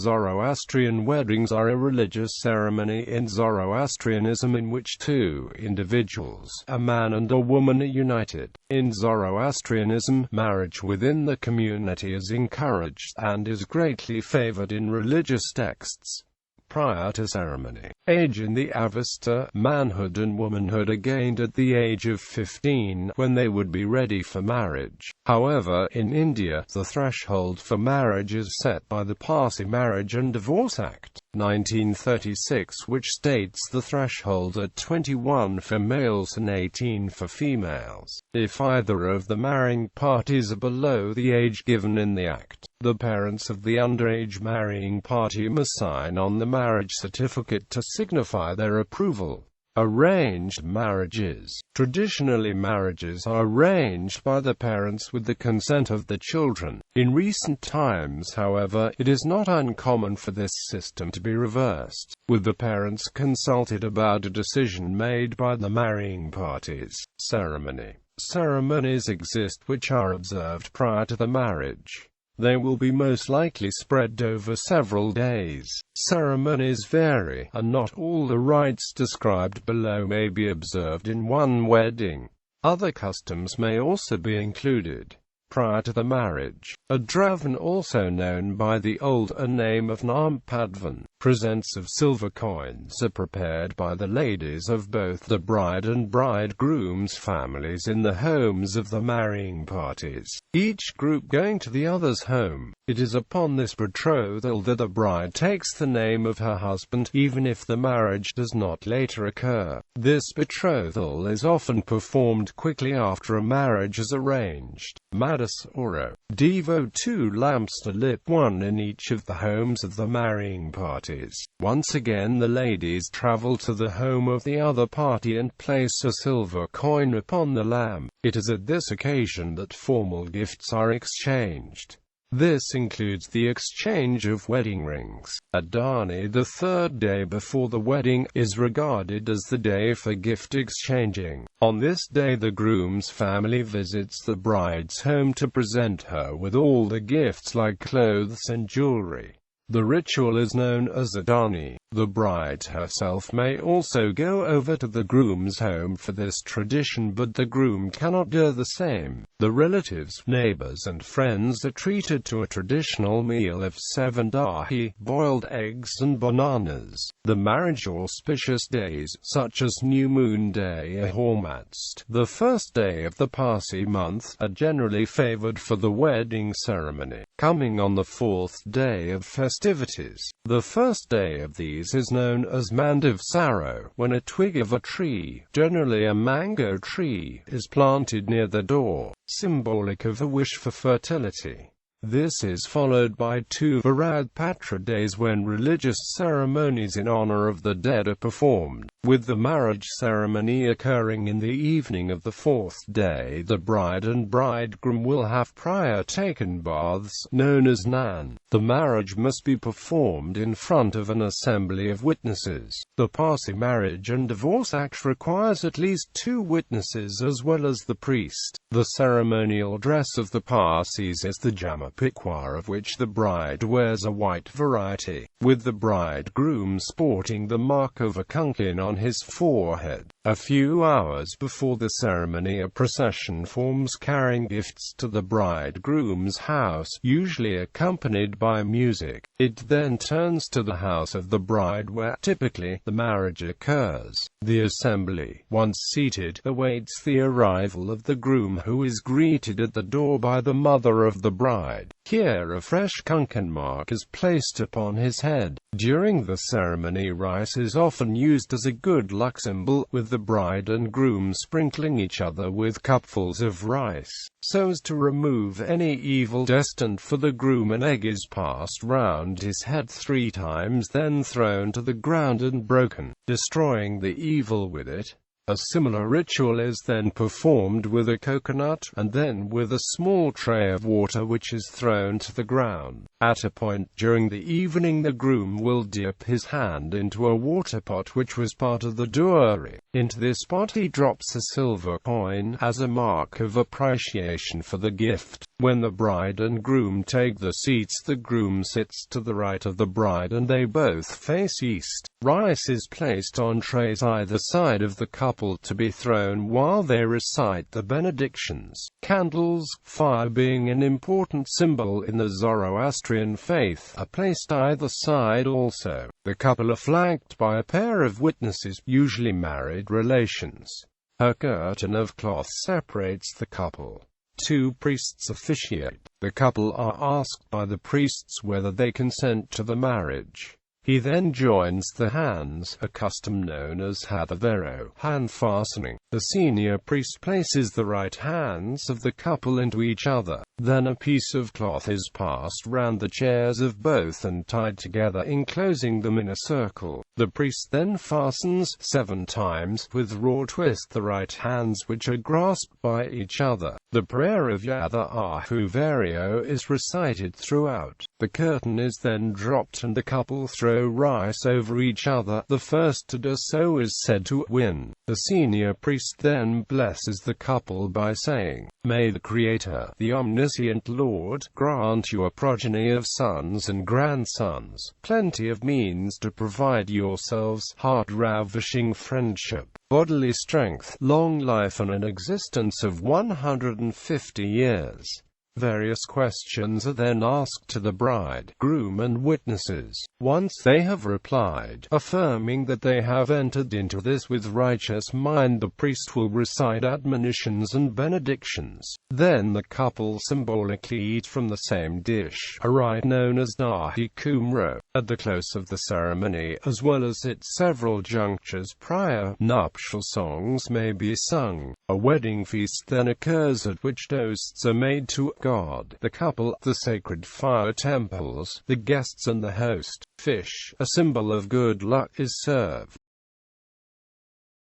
Zoroastrian weddings are a religious ceremony in Zoroastrianism in which two individuals, a man and a woman, are united. In Zoroastrianism, marriage within the community is encouraged and is greatly favored in religious texts. Prior to ceremony, age in the Avesta, manhood and womanhood are gained at the age of 15, when they would be ready for marriage. However, in India, the threshold for marriage is set by the Parsi Marriage and Divorce Act, 1936, which states the threshold at 21 for males and 18 for females. If either of the marrying parties are below the age given in the Act, the parents of the underage marrying party must sign on the marriage certificate to signify their approval. Arranged marriages. Traditionally, marriages are arranged by the parents with the consent of the children. In recent times, however, it is not uncommon for this system to be reversed, with the parents consulted about a decision made by the marrying parties. Ceremony. Ceremonies exist which are observed prior to the marriage. They will be most likely spread over several days. Ceremonies vary, and not all the rites described below may be observed in one wedding. Other customs may also be included. Prior to the marriage, a dravan, also known by the older name of Nampadvan, presents of silver coins are prepared by the ladies of both the bride and bridegroom's families in the homes of the marrying parties, each group going to the other's home. It is upon this betrothal that the bride takes the name of her husband, even if the marriage does not later occur. This betrothal is often performed quickly after a marriage is arranged. Madus Oro. Devo 2 lamps to lit, one in each of the homes of the marrying parties. Once again the ladies travel to the home of the other party and place a silver coin upon the lamp. It is at this occasion that formal gifts are exchanged. This includes the exchange of wedding rings. Adani, the third day before the wedding, is regarded as the day for gift exchanging. On this day the groom's family visits the bride's home to present her with all the gifts like clothes and jewelry. The ritual is known as Adani. The bride herself may also go over to the groom's home for this tradition, but the groom cannot do the same. The relatives, neighbors and friends are treated to a traditional meal of 7 dahi, boiled eggs and bananas. The marriage auspicious days, such as New Moon Day or Hormatst, the first day of the Parsi month, are generally favored for the wedding ceremony, coming on the fourth day of festivities. The first day of these is known as Mandav Saro, when a twig of a tree, generally a mango tree, is planted near the door, symbolic of a wish for fertility. This is followed by 2 Varad Patra days when religious ceremonies in honor of the dead are performed, with the marriage ceremony occurring in the evening of the fourth day. The bride and bridegroom will have prior taken baths, known as Nan. The marriage must be performed in front of an assembly of witnesses. The Parsi Marriage and Divorce Act requires at least 2 witnesses as well as the priest. The ceremonial dress of the Parsis is the Jama Pikwar, of which the bride wears a white variety, with the bridegroom sporting the mark of a kunkin on his forehead. A few hours before the ceremony, a procession forms carrying gifts to the bridegroom's house, usually accompanied by music. It then turns to the house of the bride where, typically, the marriage occurs. The assembly, once seated, awaits the arrival of the groom, who is greeted at the door by the mother of the bride. Here a fresh kunkan mark is placed upon his head. During the ceremony, rice is often used as a good luck symbol, with the bride and groom sprinkling each other with cupfuls of rice, so as to remove any evil destined for the groom. An egg is passed round his head 3 times, then thrown to the ground and broken, destroying the evil with it. A similar ritual is then performed with a coconut, and then with a small tray of water which is thrown to the ground. At a point during the evening, the groom will dip his hand into a water pot which was part of the dowry. Into this pot he drops a silver coin, as a mark of appreciation for the gift. When the bride and groom take the seats, the groom sits to the right of the bride and they both face east. Rice is placed on trays either side of the couple to be thrown while they recite the benedictions. Candles, fire being an important symbol in the Zoroastrian faith, are placed either side also. The couple are flanked by a pair of witnesses, usually married relations. A curtain of cloth separates the couple. 2 priests officiate. The couple are asked by the priests whether they consent to the marriage. He then joins the hands, a custom known as hadavero, hand fastening. The senior priest places the right hands of the couple into each other. Then a piece of cloth is passed round the chairs of both and tied together, enclosing them in a circle. The priest then fastens 7 times with raw twist the right hands, which are grasped by each other. The prayer of Yada Ahu Vario is recited throughout. The curtain is then dropped and the couple throw rice over each other. The first to do so is said to win. The senior priest then blesses the couple by saying, "May the Creator, the omniscient Lord, grant you a progeny of sons and grandsons, plenty of means to provide yourselves, heart-ravishing friendship, bodily strength, long life and an existence of 150 years." Various questions are then asked to the bride, groom and witnesses. Once they have replied, affirming that they have entered into this with righteous mind, the priest will recite admonitions and benedictions. Then the couple symbolically eat from the same dish, a rite known as dahi kumro. At the close of the ceremony, as well as at several junctures prior, nuptial songs may be sung. A wedding feast then occurs at which toasts are made to God, the couple, the sacred fire temples, the guests and the host. Fish, a symbol of good luck, is served.